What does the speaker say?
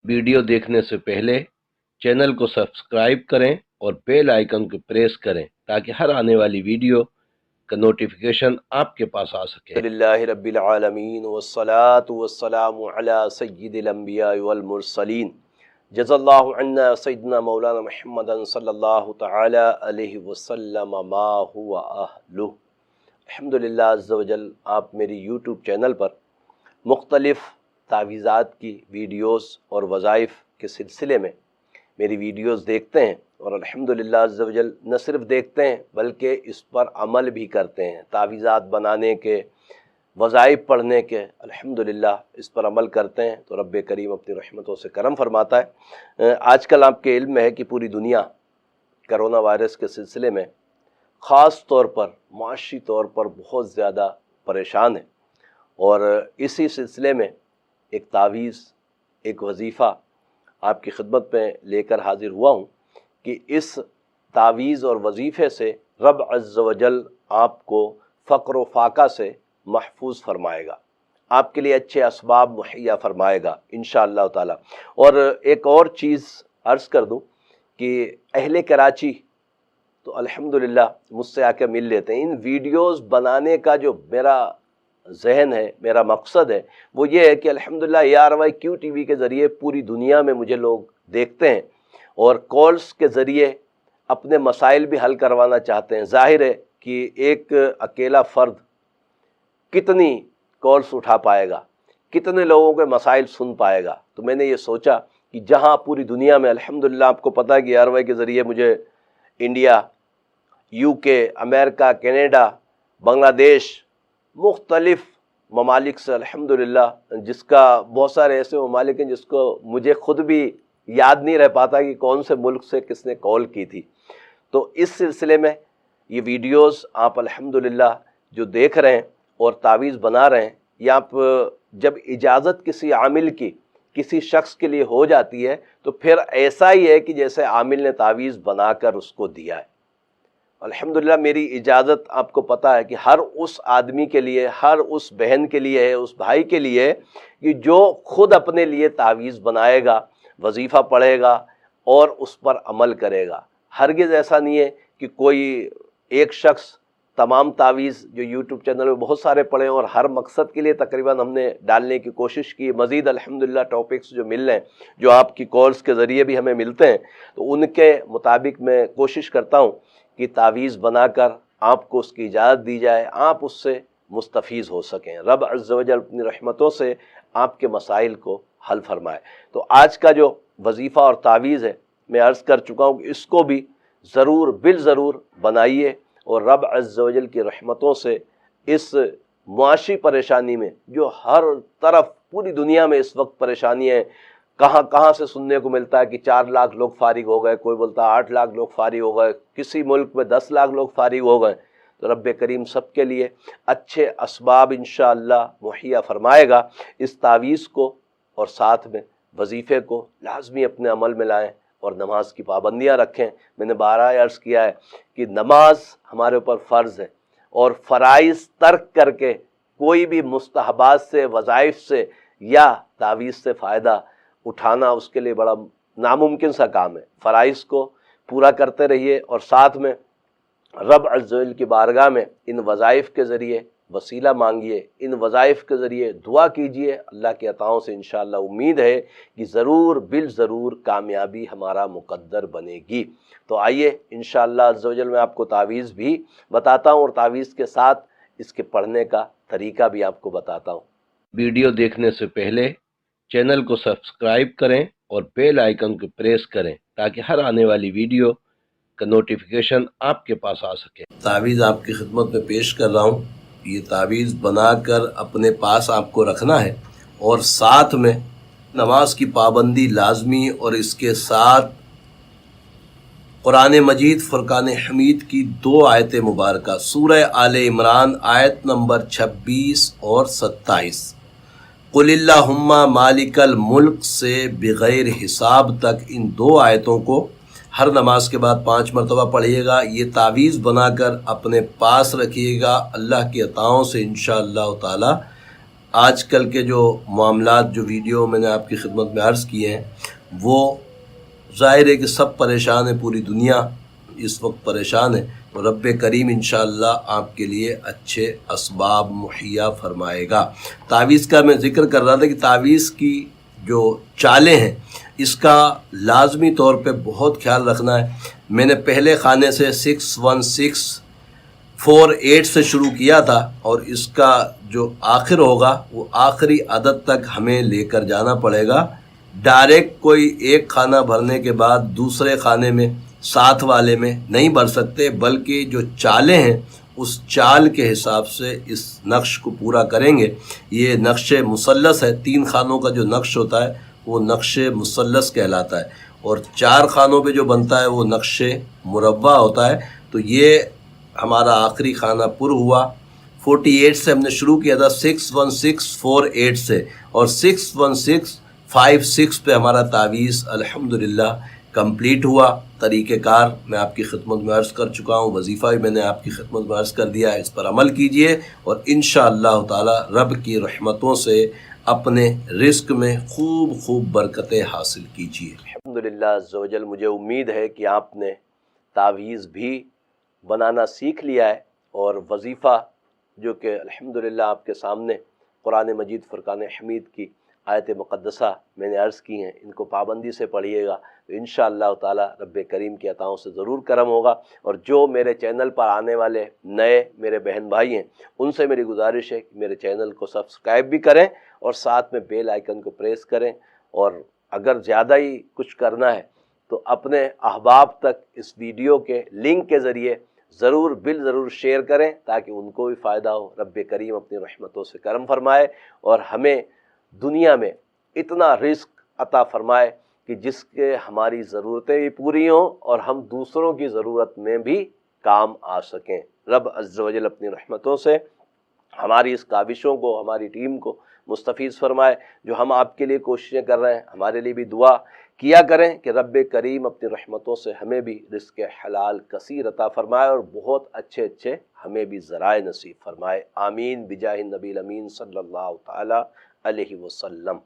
Video देखने से पहले चैनल को सब्सक्राइब करें और बेल आइकन को प्रेस करें ताकि हर आने वाली वीडियो का नोटिफिकेशन आपके पास आ सके। लिल्लाहि रब्बिल आलमीन वस्सलातु वस्सलामु अला सय्यिदिल अंबिया वल मुरसलीन जज़ल्लाहु अन्ना सय्यिदना मौलाना मुहम्मदन सल्लल्लाहु तआला अलैहि वसल्लम मा हुवा अहलुहु। अल्हम्दुलिल्लाह अज़्ज़ा वजल आप मेरी यूट्यूब चैनल पर मुख्तलिफ़ तावीज़ात की वीडियोस और वज़ाइफ़ के सिलसिले में मेरी वीडियोस देखते हैं और अल्हम्दुलिल्लाह अज़्ज़ा वजल न सिर्फ देखते हैं बल्कि इस पर अमल भी करते हैं। तावीज़ात बनाने के, वज़ाइफ़ पढ़ने के अल्हम्दुलिल्लाह इस पर अमल करते हैं तो रब्बे करीम अपनी रहमतों से करम फरमाता है। आजकल आपके इल्म में है कि पूरी दुनिया कोरोना वायरस के सिलसिले में ख़ास तौर पर माशी तौर पर बहुत ज़्यादा परेशान है और इसी सिलसिले में एक तावीज़, एक वजीफ़ा आपकी खिदमत में लेकर हाजिर हुआ हूँ कि इस तावीज़ और वजीफ़े से रब अज़्ज़ वजल आपको फ़क्र व फ़ाक़ा से महफूज फरमाएगा, आपके लिए अच्छे असबाब मुहैया फरमाएगा इंशाअल्लाह ताला। और एक और चीज़ अर्ज़ कर दूँ कि अहले कराची तो अल्हम्दुलिल्लाह मुझसे आकर मिल लेते हैं। इन वीडियोस बनाने का जो मेरा जहन है, मेरा मकसद है, वो ये है कि अल्हम्दुलिल्लाह ARYQ TV के ज़रिए पूरी दुनिया में मुझे लोग देखते हैं और कॉल्स के ज़रिए अपने मसाइल भी हल करवाना चाहते हैं। ज़ाहिर है कि एक अकेला फ़र्द कितनी कॉल्स उठा पाएगा, कितने लोगों के मसाइल सुन पाएगा। तो मैंने ये सोचा कि जहाँ पूरी दुनिया में अल्हम्दुलिल्लाह आपको पता है कि ARY के ज़रिए मुझे India, UK, America, Canada, Bangladesh, मुख्तलिफ़ ममालिक से अल्हम्दुलिल्लाह, जिसका बहुत सारे ऐसे ममालिक हैं जिसको मुझे ख़ुद भी याद नहीं रह पाता कि कौन से मुल्क से किसने कॉल की थी। तो इस सिलसिले में ये वीडियोस आप अल्हम्दुलिल्लाह जो देख रहे हैं और तावीज़ बना रहे हैं, या आप जब इजाज़त किसी आमिल की किसी शख्स के लिए हो जाती है तो फिर ऐसा ही है कि जैसे आमिल ने तावीज़ बनाकर उसको दिया है। अल्हम्दुलिल्लाह मेरी इजाज़त आपको पता है कि हर उस आदमी के लिए, हर उस बहन के लिए है, उस भाई के लिए है कि जो ख़ुद अपने लिए तावीज़ बनाएगा, वजीफ़ा पढ़ेगा और उस पर अमल करेगा। हरगिज़ ऐसा नहीं है कि कोई एक शख्स तमाम तावीज़ जो यूट्यूब चैनल में बहुत सारे पढ़े और हर मकसद के लिए तकरीबन हमने डालने की कोशिश की। मज़ीद अल्हम्दुलिल्लाह टॉपिक्स जो मिल रहे हैं, जो आपकी कॉल्स के ज़रिए भी हमें मिलते हैं, तो उनके मुताबिक मैं कोशिश करता हूँ कि तावीज़ बनाकर आपको उसकी इजाज़त दी जाए, आप उससे मुस्तफ़ीज़ हो सकें। रब अज़्ज़ वजल अपनी रहमतों से आपके मसाइल को हल फरमाए। तो आज का जो वजीफ़ा और तावीज़ है, मैं अर्ज़ कर चुका हूँ कि इसको भी ज़रूर बिल ज़रूर बनाइए और रब अज़्ज़ वजल की रहमतों से इस मुआशी परेशानी में जो हर तरफ पूरी दुनिया में इस वक्त परेशानी है, कहाँ कहाँ से सुनने को मिलता है कि 4 लाख लोग फारिग हो गए, कोई बोलता है 8 लाख लोग फारिग हो गए, किसी मुल्क में 10 लाख लोग फारिग हो गए। तो रब्बे करीम सबके लिए अच्छे असबाब इंशाअल्लाह मुहैया फरमाएगा। इस तावीज़ को और साथ में वजीफ़े को लाजमी अपने अमल में लाएँ और नमाज की पाबंदियाँ रखें। मैंने बारहा अर्ज़ किया है कि नमाज हमारे ऊपर फ़र्ज़ है और फ़राइज़ तर्क करके कोई भी मुस्तहबात से, वज़ाइफ़ से या तावीज़ से फ़ायदा उठाना उसके लिए बड़ा नामुमकिन सा काम है। फ़राइज़ को पूरा करते रहिए और साथ में रब अज़्ज़ वजल की बारगाह में इन वज़ाइफ़ के ज़रिए वसीला मांगिए, इन वज़ाइफ़ के ज़रिए दुआ कीजिए। अल्लाह की अताओं से इंशाअल्लाह उम्मीद है कि ज़रूर बिल ज़रूर कामयाबी हमारा मुक़द्दर बनेगी। तो आइए इंशाअल्लाह अज़्ज़ वजल मैं आपको तावीज़ भी बताता हूँ और तावीज़ के साथ इसके पढ़ने का तरीका भी आपको बताता हूँ। वीडियो देखने से पहले चैनल को सब्सक्राइब करें और बेल आइकन को प्रेस करें ताकि हर आने वाली वीडियो का नोटिफिकेशन आपके पास आ सके। तावीज़ आपकी खिदमत में पेश कर रहा हूँ। ये तावीज़ बनाकर अपने पास आपको रखना है और साथ में नमाज की पाबंदी लाजमी और इसके साथ कुरान मजीद फ़ुरक़ान हमीद की 2 आयतें मुबारका सूरह आले इमरान आयत नंबर 26 और 27, कुलिल्लाहुम्मा मालिकल मुल्क से बग़ैर हिसाब तक, इन 2 आयतों को हर नमाज के बाद 5 मरतबा पढ़िएगा। ये तावीज़ बनाकर अपने पास रखिएगा। अल्लाह की अताओं से इंशाअल्लाह ताला آج کل کے جو معاملات جو ویڈیو میں نے آپ کی خدمت میں عرض کیے ہیں وہ ظاہر ہے کہ سب پریشان ہیں، پوری دنیا اس وقت پریشان ہے، اور رب کریم انشاءاللہ آپ کے لیے اچھے اسباب مہیا فرمائے گا۔ تعویذ کا میں ذکر کر رہا تھا کہ تعویذ کی جو چالیں ہیں اس کا لازمی طور پہ بہت خیال رکھنا ہے۔ میں نے پہلے خانے سے 61648 سے شروع کیا تھا، اور اس کا جو آخر ہوگا وہ آخری عدد تک ہمیں لے کر جانا پڑے گا۔ ڈائریکٹ کوئی ایک خانہ بھرنے کے بعد دوسرے خانے میں ساتھ والے میں نہیں بھر سکتے، بلکہ جو چالیں ہیں اس چال کے حساب سے اس نقش کو پورا کریں گے۔ یہ نقش مثلث ہے، 3 خانوں کا جو نقش ہوتا ہے وہ نقش مثلث کہلاتا ہے، اور 4 خانوں پہ جو بنتا ہے وہ نقش مربع ہوتا ہے۔ تو یہ ہمارا آخری خانہ پر ہوا۔ 48 سے ہم نے شروع کیا تھا، 61648 سے، اور 61656 پہ ہمارا تعویذ الحمدللہ کمپلیٹ ہوا۔ طریقہ کار میں آپ کی خدمت میں عرض کر چکا ہوں، وظیفہ بھی میں نے آپ کی خدمت میں عرض کر دیا ہے، اس پر عمل کیجئے اور انشاءاللہ تعالی رب کی رحمتوں سے اپنے رزق میں خوب خوب برکتیں حاصل کیجئے۔ الحمدللہ عز و جل، مجھے امید ہے کہ آپ نے تعویذ بھی بنانا سیکھ لیا ہے، اور وظیفہ جو کہ الحمدللہ آپ کے سامنے قرآن مجید فرقان حمید کی آیت مقدسہ میں نے عرض کی ہیں، ان کو پابندی سے پڑھیے گا تو انشاءاللہ تعالی رب کریم کی عطاؤں سے ضرور کرم ہوگا۔ اور جو میرے چینل پر آنے والے نئے میرے بہن بھائی ہیں ان سے میری گزارش ہے کہ میرے چینل کو سبسکرائب بھی کریں اور ساتھ میں بیل آئیکن کو پریس کریں، اور اگر زیادہ ہی کچھ کرنا ہے تو اپنے احباب تک اس ویڈیو کے لنک کے ذریعے ضرور شیئر کریں تاکہ ان کو بھی فائدہ ہو۔ رب کریم اپنی رحمتوں سے کرم فرمائے اور ہمیں دنیا میں اتنا رزق عطا فرمائے کہ جس کے ہماری ضرورتیں بھی پوری ہوں اور ہم دوسروں کی ضرورت میں بھی کام آ سکیں۔ رب عز و جل اپنی رحمتوں سے ہماری اس کاوشوں کو، ہماری ٹیم کو مستفیض فرمائے۔ جو ہم آپ کے لیے کوششیں کر رہے ہیں ہمارے لیے بھی دعا کیا کریں کہ رب کریم اپنی رحمتوں سے ہمیں بھی رزق حلال کثیر عطا فرمائے اور بہت اچھے ہمیں بھی ذرائع نصیب فرمائے۔ آمین بجاہ النبی الامین صلی اللہ تعالی علیہ وسلم۔